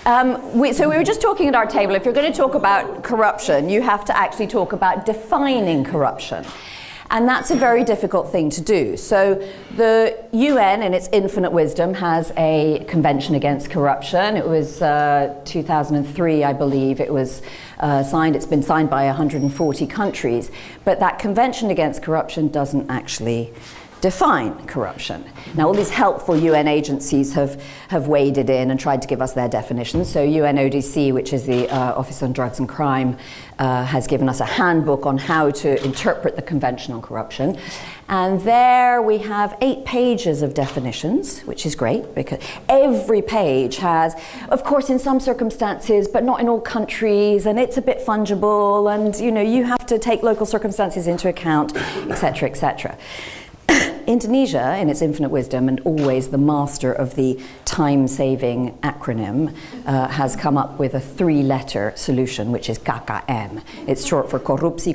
So we were just talking at our table, if you're going to talk about corruption, you have to actually talk about defining corruption. And that's a very difficult thing to do. So the UN, in its infinite wisdom, has a convention against corruption. It was 2003, I believe. It was signed. It's been signed by 140 countries. But that convention against corruption doesn't actually define corruption. Now, all these helpful UN agencies have waded in and tried to give us their definitions. So UNODC, which is the Office on Drugs and Crime, has given us a handbook on how to interpret the Convention on Corruption. And there we have 8 pages of definitions, which is great because every page has, of course, in some circumstances, but not in all countries, and it's a bit fungible, and you have to take local circumstances into account, etc., etc. Indonesia, in its infinite wisdom, and always the master of the time-saving acronym, has come up with a 3-letter solution, which is KKN. It's short for korupsi,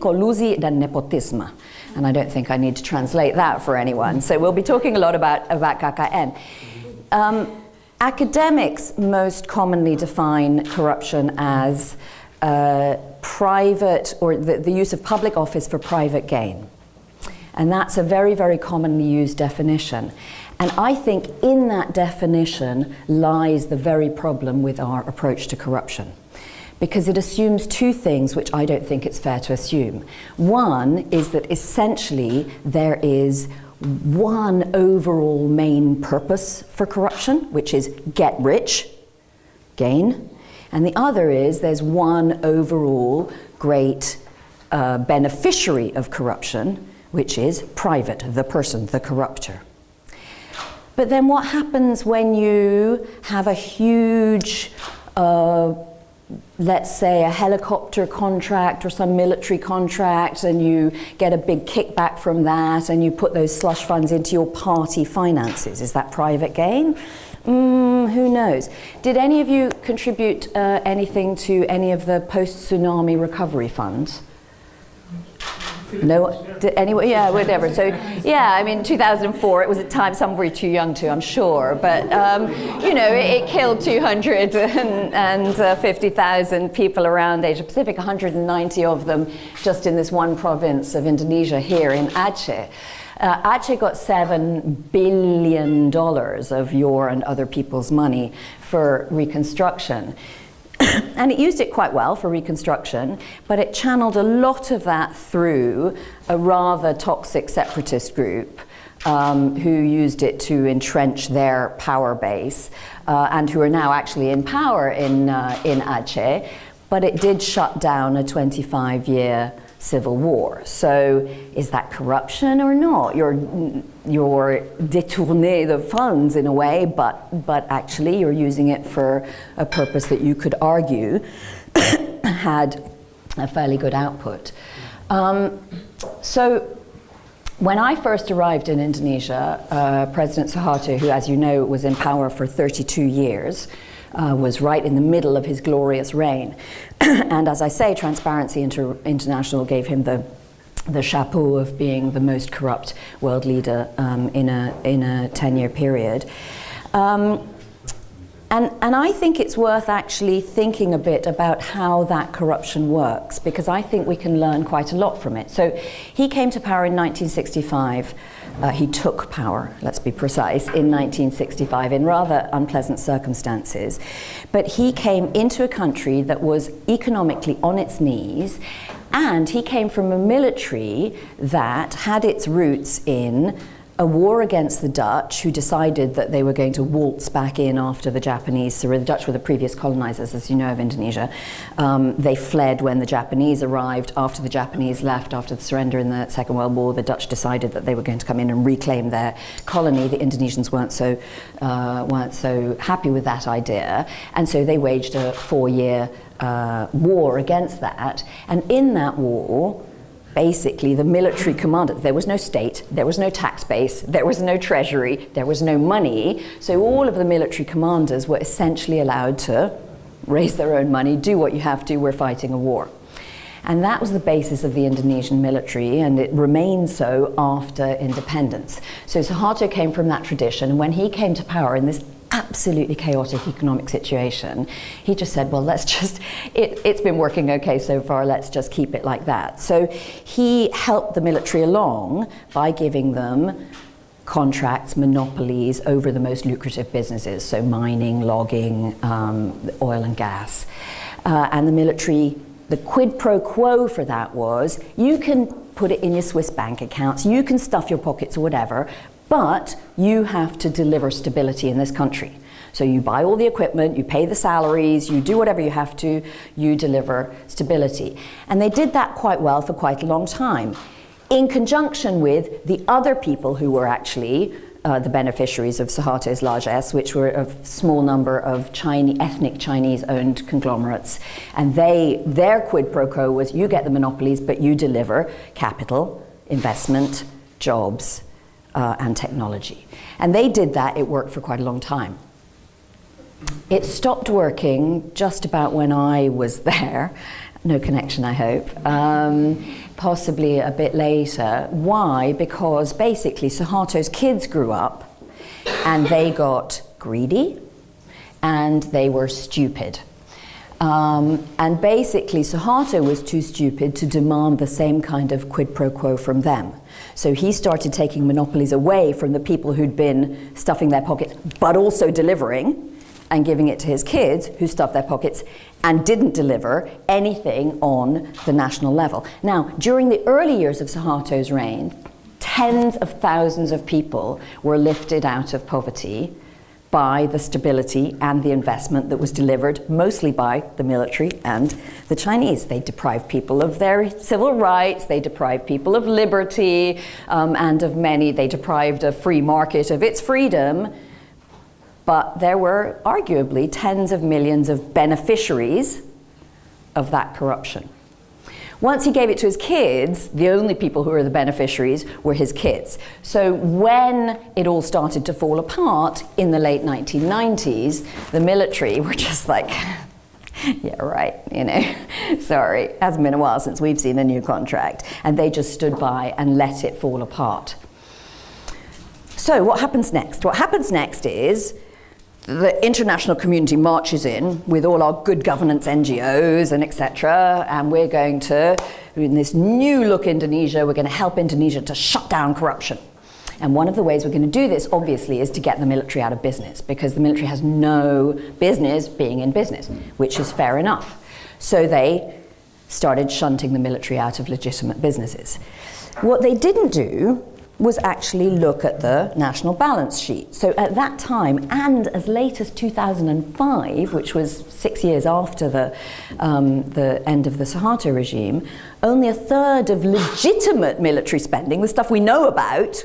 kolusi, dan nepotisme. And I don't think I need to translate that for anyone. So we'll be talking a lot about KKN. Academics most commonly define corruption as private, or the use of public office for private gain. And that's a very, very commonly used definition. And I think in that definition lies the very problem with our approach to corruption. Because it assumes 2 things which I don't think it's fair to assume. One is that essentially there is one overall main purpose for corruption, which is get rich, gain. And the other is there's one overall great beneficiary of corruption, which is private, the person, the corrupter. But then what happens when you have a huge, let's say a helicopter contract or some military contract, and you get a big kickback from that, and you put those slush funds into your party finances? Is that private gain? Who knows? Did any of you contribute anything to any of the post-tsunami recovery funds? No? Did anyone? Yeah, whatever. So, yeah, I mean, 2004, it was a time some were too young to, I'm sure, but, it killed 250,000 people around Asia Pacific, 190 of them just in this one province of Indonesia here in Aceh. Aceh got $7 billion of your and other people's money for reconstruction. And it used it quite well for reconstruction, but it channeled a lot of that through a rather toxic separatist group who used it to entrench their power base and who are now actually in power in Aceh. But it did shut down a 25-year civil war. So is that corruption or not? You're détourné the funds in a way, but actually you're using it for a purpose that you could argue had a fairly good output. So when I first arrived in Indonesia, President Suharto, who, as you know, was in power for 32 years, was right in the middle of his glorious reign. And as I say, Transparency International gave him the chapeau of being the most corrupt world leader in a 10-year period. And I think it's worth actually thinking a bit about how that corruption works, because I think we can learn quite a lot from it. So he came to power in 1965. He took power, let's be precise, in 1965 in rather unpleasant circumstances. But he came into a country that was economically on its knees, and he came from a military that had its roots in a war against the Dutch, who decided that they were going to waltz back in after the Japanese. So the Dutch were the previous colonizers, as you know, of Indonesia. They fled when the Japanese arrived. After the Japanese left, after the surrender in the Second World War, the Dutch decided that they were going to come in and reclaim their colony. The Indonesians weren't so happy with that idea, and so they waged a 4-year war against that. And in that war, basically the military commander, there was no state, there was no tax base, there was no treasury, there was no money, so all of the military commanders were essentially allowed to raise their own money, do what you have to, we're fighting a war. And that was the basis of the Indonesian military, and it remained so after independence. So Suharto came from that tradition, and when he came to power in this absolutely chaotic economic situation, he just said, well, it's been working okay so far, let's just keep it like that. So he helped the military along by giving them contracts, monopolies over the most lucrative businesses, so mining, logging, oil and gas. And the military, the quid pro quo for that was, you can put it in your Swiss bank accounts, you can stuff your pockets or whatever, but you have to deliver stability in this country. So you buy all the equipment, you pay the salaries, you do whatever you have to, you deliver stability. And they did that quite well for quite a long time, in conjunction with the other people who were actually the beneficiaries of Suharto's largesse, which were a small number of ethnic Chinese-owned conglomerates. And their quid pro quo was, you get the monopolies, but you deliver capital, investment, jobs, and technology. And they did that. It worked for quite a long time. It stopped working just about when I was there. No connection, I hope. Possibly a bit later. Why? Because basically Suharto's kids grew up and they got greedy and they were stupid. And basically Suharto was too stupid to demand the same kind of quid pro quo from them. So he started taking monopolies away from the people who'd been stuffing their pockets, but also delivering, and giving it to his kids who stuffed their pockets and didn't deliver anything on the national level. Now, during the early years of Suharto's reign, tens of thousands of people were lifted out of poverty by the stability and the investment that was delivered mostly by the military and the Chinese. They deprived people of their civil rights, they deprived people of liberty, and of many, they deprived a free market of its freedom. But there were arguably tens of millions of beneficiaries of that corruption. Once he gave it to his kids, the only people who were the beneficiaries were his kids. So when it all started to fall apart in the late 1990s, the military were just like, yeah, right, you know, sorry, it hasn't been a while since we've seen a new contract. And they just stood by and let it fall apart. So what happens next? What happens next is the international community marches in with all our good governance NGOs and etc. And we're going to, in this new look Indonesia, we're going to help Indonesia to shut down corruption. And one of the ways we're going to do this, obviously, is to get the military out of business, because the military has no business being in business, which is fair enough. So they started shunting the military out of legitimate businesses. What they didn't do was actually look at the national balance sheet. So at that time, and as late as 2005, which was 6 years after the end of the Suharto regime, only a third of legitimate military spending, the stuff we know about,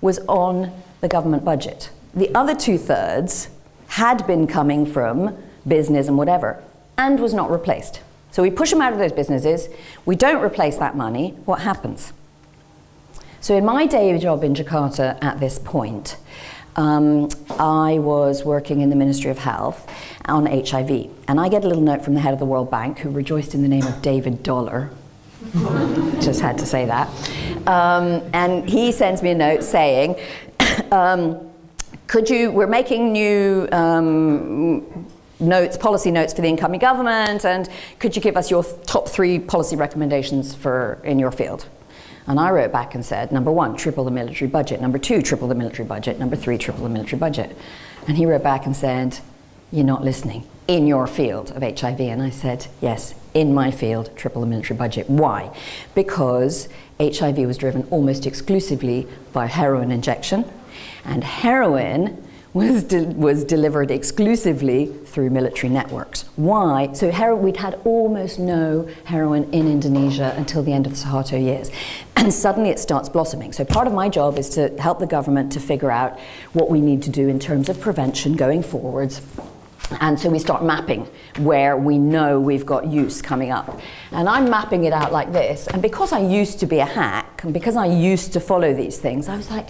was on the government budget. The other 2/3 had been coming from business and whatever, and was not replaced. So we push them out of those businesses, we don't replace that money, what happens? So in my day job in Jakarta at this point, I was working in the Ministry of Health on HIV. And I get a little note from the head of the World Bank, who rejoiced in the name of David Dollar. Just had to say that. And he sends me a note saying, we're making new policy notes for the incoming government, and could you give us your top 3 policy recommendations in your field? And I wrote back and said, number 1, triple the military budget. Number 2, triple the military budget. Number 3, triple the military budget. And he wrote back and said, you're not listening. In your field of HIV. And I said, yes, in my field, triple the military budget. Why? Because HIV was driven almost exclusively by heroin injection. And heroin was delivered exclusively through military networks. Why? So we'd had almost no heroin in Indonesia until the end of the Suharto years. And suddenly it starts blossoming. So part of my job is to help the government to figure out what we need to do in terms of prevention going forwards. And so we start mapping where we know we've got use coming up. And I'm mapping it out like this. And because I used to be a hack, and because I used to follow these things, I was like,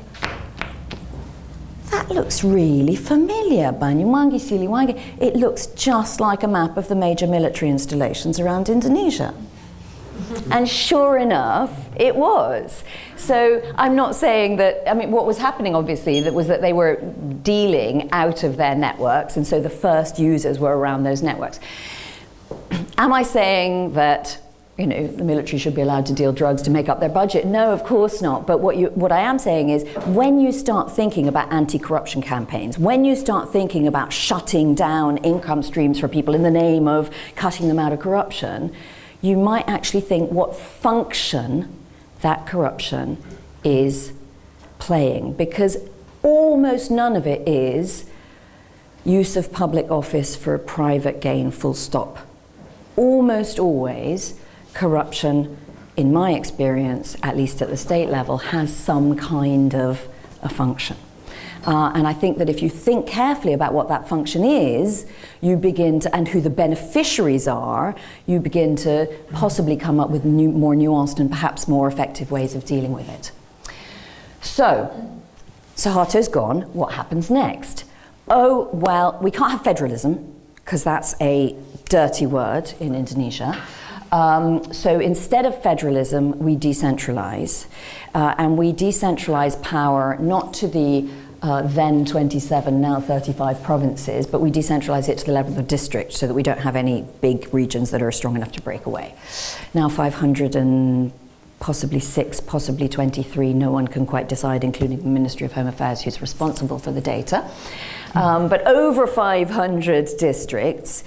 that looks really familiar, Banyuwangi, Siliwangi. It looks just like a map of the major military installations around Indonesia. And sure enough, it was. So I'm not saying that, I mean, what was happening obviously was that they were dealing out of their networks, and so the first users were around those networks. Am I saying that, you know, the military should be allowed to deal drugs to make up their budget? No, of course not. But what I am saying is, when you start thinking about anti-corruption campaigns, when you start thinking about shutting down income streams for people in the name of cutting them out of corruption, you might actually think what function that corruption is playing. Because almost none of it is use of public office for private gain, full stop. Almost always, corruption, in my experience, at least at the state level, has some kind of a function. And I think that if you think carefully about what that function is, you begin to, and who the beneficiaries are, you begin to possibly come up with more nuanced and perhaps more effective ways of dealing with it. So, Suharto's gone, what happens next? Oh, well, we can't have federalism, because that's a dirty word in Indonesia. So instead of federalism, we decentralize. And we decentralize power not to the then 27, now 35 provinces, but we decentralize it to the level of the district so that we don't have any big regions that are strong enough to break away. Now 500 and possibly 6, possibly 23, no one can quite decide, including the Ministry of Home Affairs, who's responsible for the data. But over 500 districts,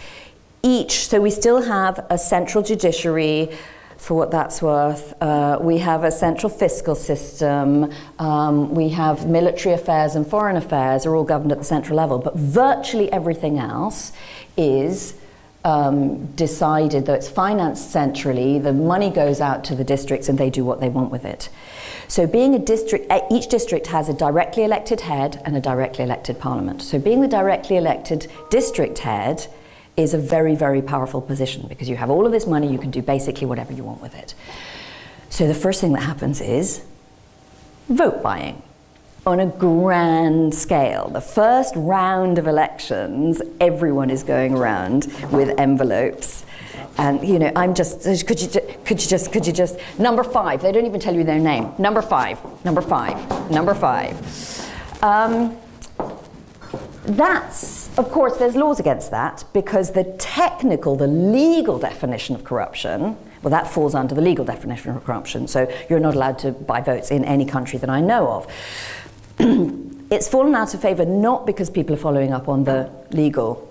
each, so we still have a central judiciary, for what that's worth. We have a central fiscal system. We have military affairs and foreign affairs are all governed at the central level, but virtually everything else is decided, though it's financed centrally, the money goes out to the districts and they do what they want with it. So being a district, each district has a directly elected head and a directly elected parliament. So being the directly elected district head is a very, very powerful position, because you have all of this money, you can do basically whatever you want with it. So the first thing that happens is vote buying on a grand scale. The first round of elections, everyone is going around with envelopes. And, you know, I'm just, could you just, number 5, they don't even tell you their name. Number 5, number 5, number 5. That's, of course, there's laws against that, because the legal definition of corruption, well, that falls under the legal definition of corruption, so you're not allowed to buy votes in any country that I know of. It's fallen out of favour not because people are following up on the legal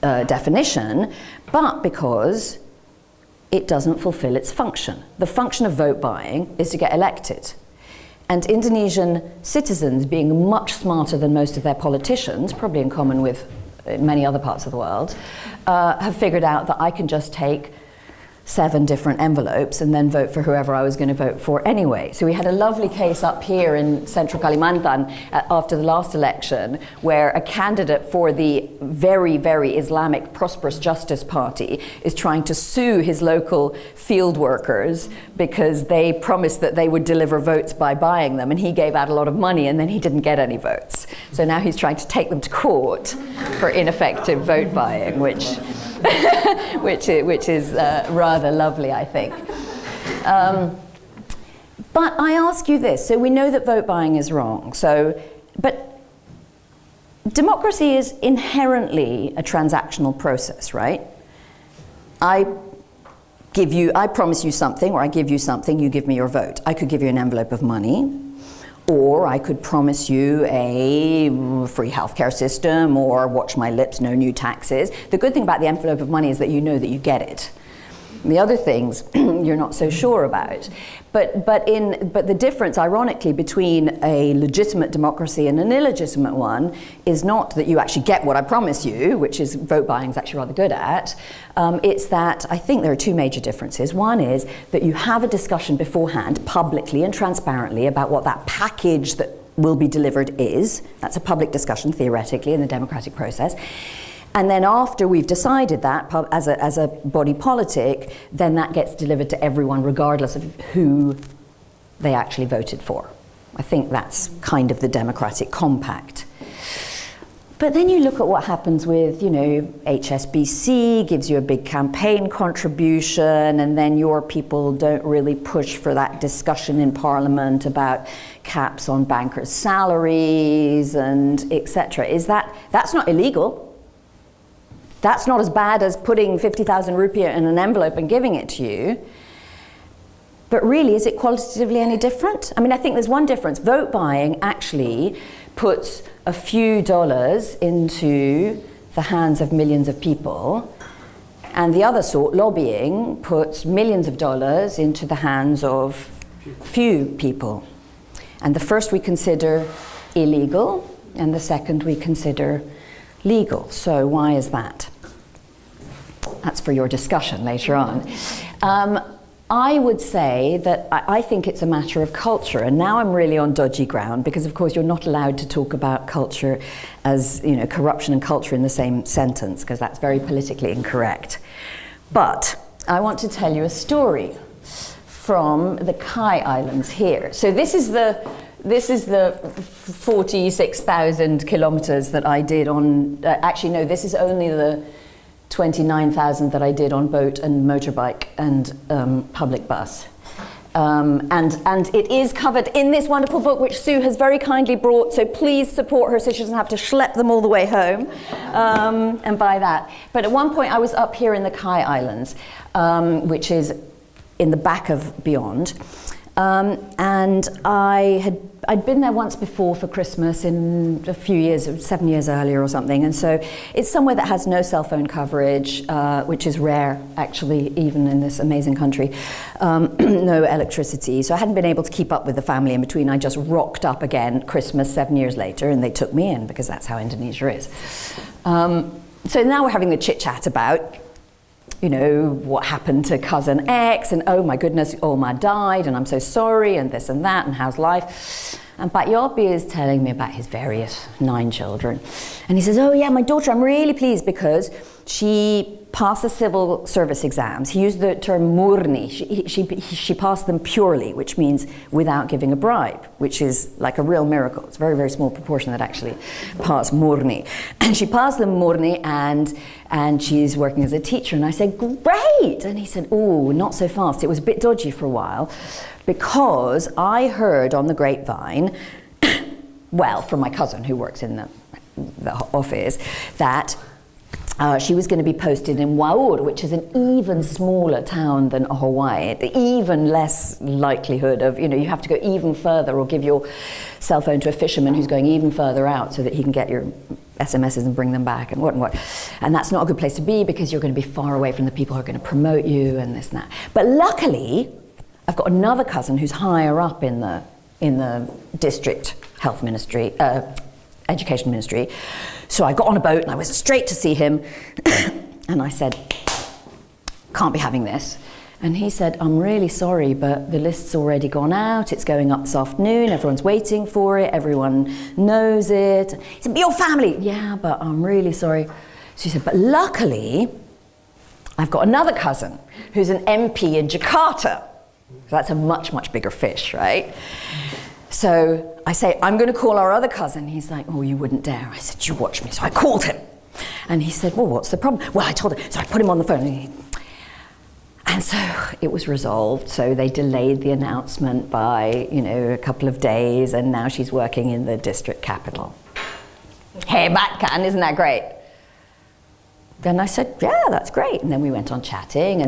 definition, but because it doesn't fulfil its function. The function of vote buying is to get elected. And Indonesian citizens, being much smarter than most of their politicians, probably in common with many other parts of the world, have figured out that I can just take 7 different envelopes and then vote for whoever I was going to vote for anyway. So we had a lovely case up here in central Kalimantan after the last election, where a candidate for the very, very Islamic Prosperous Justice Party is trying to sue his local field workers because they promised that they would deliver votes by buying them, and he gave out a lot of money and then he didn't get any votes. So now he's trying to take them to court for ineffective vote buying, which is rather lovely, I think. But I ask you this, so we know that vote buying is wrong, but democracy is inherently a transactional process, right? I promise you something, or I give you something, you give me your vote. I could give you an envelope of money, or I could promise you a free healthcare system, or watch my lips, no new taxes. The good thing about the envelope of money is that you know that you get it. The other things you're not so sure about. But the difference, ironically, between a legitimate democracy and an illegitimate one is not that you actually get what I promise you, which is vote buying is actually rather good at. It's that I think there are 2 major differences. One is that you have a discussion beforehand, publicly and transparently, about what that package that will be delivered is. That's a public discussion, theoretically, in the democratic process. And then after we've decided that, as a body politic, then that gets delivered to everyone regardless of who they actually voted for. I think that's kind of the democratic compact. But then you look at what happens with, you know, HSBC gives you a big campaign contribution, and then your people don't really push for that discussion in Parliament about caps on bankers' salaries and etc. That's not illegal. That's not as bad as putting 50,000 rupiah in an envelope and giving it to you. But really, is it qualitatively any different? I mean, I think there's one difference. Vote buying actually puts a few dollars into the hands of millions of people, and the other sort, lobbying, puts millions of dollars into the hands of few people. And the first we consider illegal, and the second we consider legal. So why is that? That's for your discussion later on. I would say that I think it's a matter of culture, and now I'm really on dodgy ground because, of course, you're not allowed to talk about culture as, you know, corruption and culture in the same sentence, because that's very politically incorrect. But I want to tell you a story from the Kai Islands here. So this is the 46,000 kilometers that I did on. Actually, no, this is only the 29,000 that I did on boat and motorbike and public bus. And it is covered in this wonderful book which Sue has very kindly brought, so please support her so she doesn't have to schlep them all the way home and buy that. But at one point I was up here in the Kai Islands, which is in the back of Beyond. And I'd been there once before for Christmas in a few years, 7 years earlier or something, and so it's somewhere that has no cell phone coverage, which is rare actually, even in this amazing country, no electricity, so I hadn't been able to keep up with the family in between. I just rocked up again Christmas 7 years later, and they took me in because that's how Indonesia is. So now we're having the chit-chat about, you know, what happened to cousin X, and oh my goodness, Oma died, and I'm so sorry, and this and that, and how's life? And Pak Yopi is telling me about his various 9 children. And he says, oh yeah, my daughter, I'm really pleased because she passed the civil service exams. He used the term murni. She passed them purely, which means without giving a bribe, which is like a real miracle. It's a very, very small proportion that actually pass murni. And she passed them murni, and she's working as a teacher. And I said, great. And he said, oh, not so fast. It was a bit dodgy for a while because I heard on the grapevine, well, from my cousin who works in the office, that she was going to be posted in Waur, which is an even smaller town than Hawaii, even less likelihood of, you know, you have to go even further or give your cell phone to a fisherman who's going even further out so that he can get your SMSs and bring them back and what and what. And that's not a good place to be because you're going to be far away from the people who are going to promote you and this and that. But luckily, I've got another cousin who's higher up in the district health ministry, education ministry. So I got on a boat and I went straight to see him and I said, can't be having this. And he said, I'm really sorry, but the list's already gone out, it's going up this afternoon, everyone's waiting for it, everyone knows it. He said, but your family, yeah, but I'm really sorry. So he said, but luckily, I've got another cousin who's an MP in Jakarta. So that's a much, much bigger fish, right? So I say, I'm going to call our other cousin. He's like, oh, you wouldn't dare. I said, you watch me. So I called him. And he said, well, what's the problem? Well, I told him. So I put him on the phone. And so it was resolved. So they delayed the announcement by, you know, a couple of days. And now she's working in the district capital. Hey, Batkan, isn't that great? Then I said, yeah, that's great. And then we went on chatting.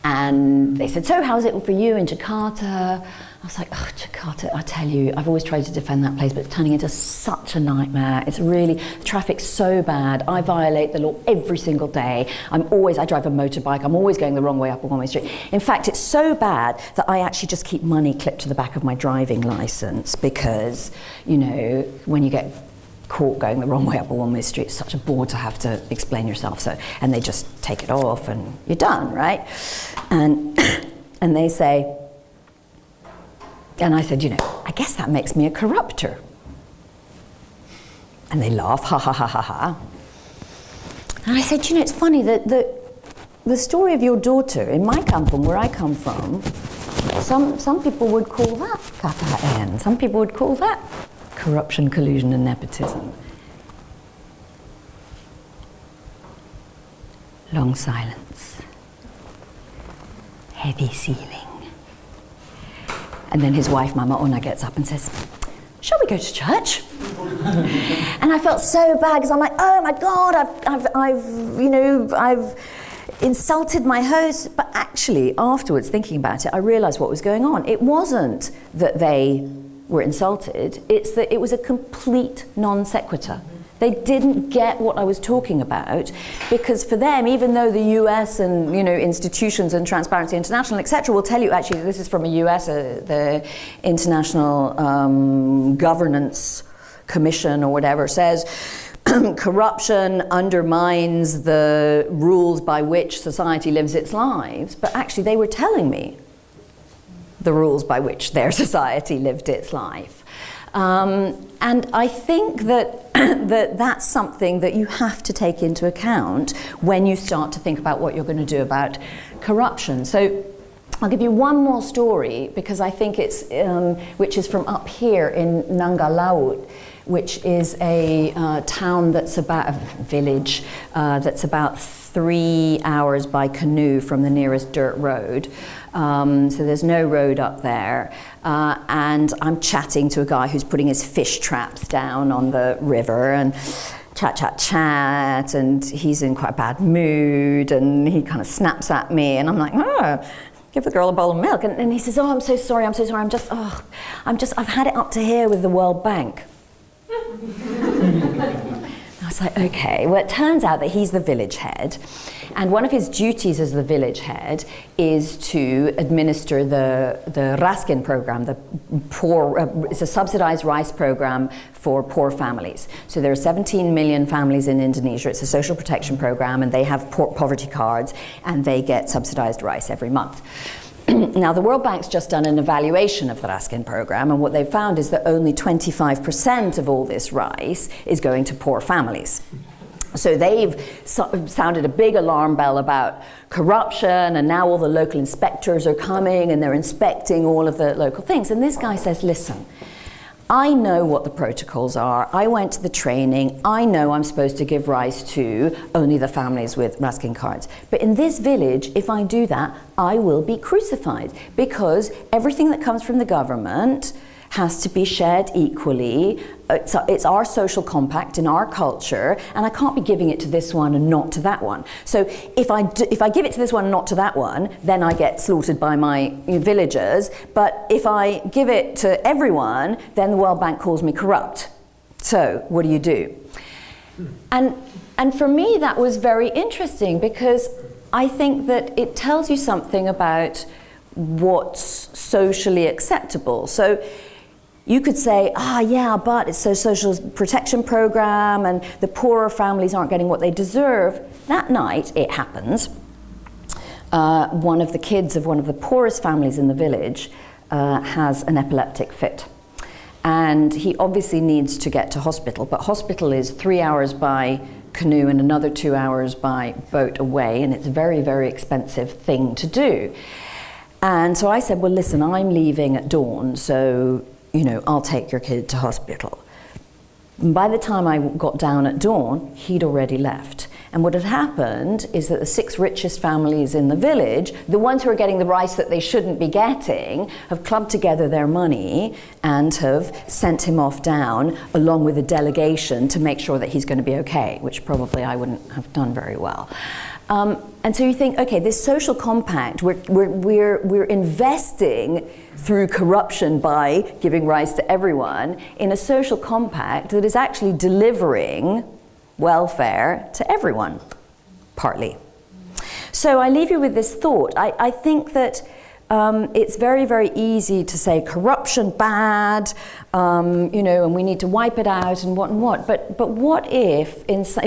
And they said, so how's it for you in Jakarta? I was like, oh, Jakarta, I tell you, I've always tried to defend that place, but it's turning into such a nightmare. It's really, the traffic's so bad. I violate the law every single day. I drive a motorbike. I'm always going the wrong way up a one-way street. In fact, it's so bad that I actually just keep money clipped to the back of my driving license because, you know, when you get caught going the wrong way up a one-way street, it's such a bore to have to explain yourself. So, and they just take it off and you're done, right? And they say, and I said, you know, I guess that makes me a corrupter. And they laugh, ha ha ha ha ha. And I said, you know, it's funny that the story of your daughter in my kampung, where I come from, some people would call that KKN, some people would call that Corruption, collusion and nepotism. Long silence. Heavy ceiling. And then his wife, Mama Ona, gets up and says, shall we go to church? And I felt so bad because I'm like, oh my God, I've insulted my host. But actually, afterwards, thinking about it, I realized what was going on. It wasn't that they were insulted, it's that it was a complete non sequitur. They didn't get what I was talking about, because for them, even though the US and institutions and Transparency International, etc., will tell you, actually, this is from a US, the International Governance Commission or whatever, says corruption undermines the rules by which society lives its lives. But actually, they were telling me the rules by which their society lived its life. And I think that that's something that you have to take into account when you start to think about what you're going to do about corruption. So I'll give you one more story, because I think it's, which is from up here in Nanggalaut, which is a town that's about, a village that's about 3 hours by canoe from the nearest dirt road. So there's no road up there. And I'm chatting to a guy who's putting his fish traps down on the river, and chat, and he's in quite a bad mood, and he kind of snaps at me, and I'm like, oh, give the girl a bowl of milk. And he says, oh, I'm so sorry, I've had it up to here with the World Bank. I was like, okay. Well, it turns out that he's the village head, and one of his duties as the village head is to administer the Raskin program, it's a subsidized rice program for poor families. So there are 17 million families in Indonesia. It's a social protection program, and they have poverty cards, and they get subsidized rice every month. Now, the World Bank's just done an evaluation of the Raskin program, and what they've found is that only 25% of all this rice is going to poor families. So they've sounded a big alarm bell about corruption, and now all the local inspectors are coming and they're inspecting all of the local things. And this guy says, listen, I know what the protocols are. I went to the training. I know I'm supposed to give rice to only the families with Raskin cards. But in this village, if I do that, I will be crucified, because everything that comes from the government has to be shared equally. It's our social compact in our culture, and I can't be giving it to this one and not to that one. So if I give it to this one and not to that one, then I get slaughtered by my villagers. But if I give it to everyone, then the World Bank calls me corrupt. So what do? And for me, that was very interesting, because I think that it tells you something about what's socially acceptable. So you could say, yeah, but it's a social protection program and the poorer families aren't getting what they deserve. That night, it happens, one of the kids of one of the poorest families in the village has an epileptic fit. And he obviously needs to get to hospital, but hospital is 3 hours by canoe and another 2 hours by boat away, and it's a very, very expensive thing to do. And so I said, well, listen, I'm leaving at dawn, so I'll take your kid to hospital. And by the time I got down at dawn, he'd already left. And what had happened is that the 6 richest families in the village, the ones who are getting the rice that they shouldn't be getting, have clubbed together their money and have sent him off down along with a delegation to make sure that he's going to be okay, which probably I wouldn't have done very well. And so you think, okay, this social compact, we're investing through corruption by giving rice to everyone in a social compact that is actually delivering welfare to everyone, partly. So I leave you with this thought. I think that it's very, very easy to say corruption bad, and we need to wipe it out and what. But what if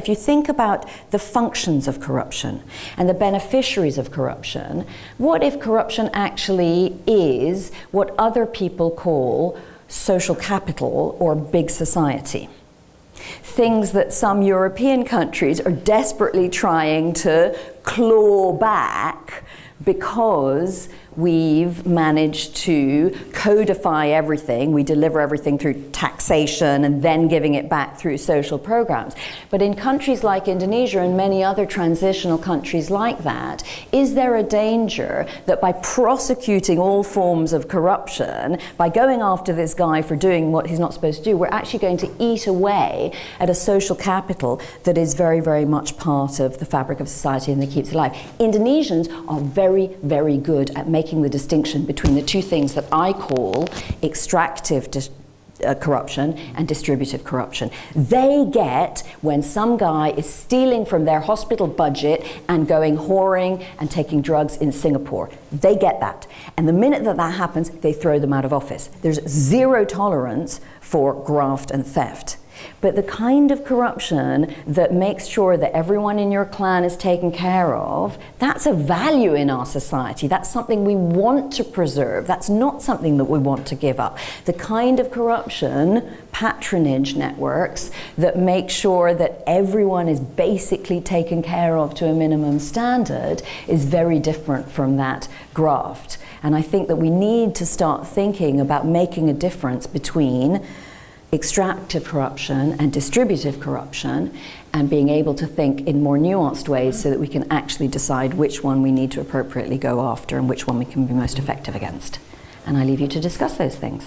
you think about the functions of corruption and the beneficiaries of corruption, what if corruption actually is what other people call social capital or big society? Things that some European countries are desperately trying to claw back because we've managed to codify everything. We deliver everything through taxation and then giving it back through social programs. But in countries like Indonesia and many other transitional countries like that, is there a danger that by prosecuting all forms of corruption, by going after this guy for doing what he's not supposed to do, we're actually going to eat away at a social capital that is very, very much part of the fabric of society and that keeps it alive? Indonesians are very, very good at making the distinction between the two things that I call extractive corruption and distributive corruption. They get when some guy is stealing from their hospital budget and going whoring and taking drugs in Singapore. They get that. And the minute that that happens, they throw them out of office. There's zero tolerance for graft and theft. But the kind of corruption that makes sure that everyone in your clan is taken care of, that's a value in our society. That's something we want to preserve. That's not something that we want to give up. The kind of corruption, patronage networks, that make sure that everyone is basically taken care of to a minimum standard is very different from that graft. And I think that we need to start thinking about making a difference between extractive corruption and distributive corruption, and being able to think in more nuanced ways so that we can actually decide which one we need to appropriately go after and which one we can be most effective against. And I leave you to discuss those things.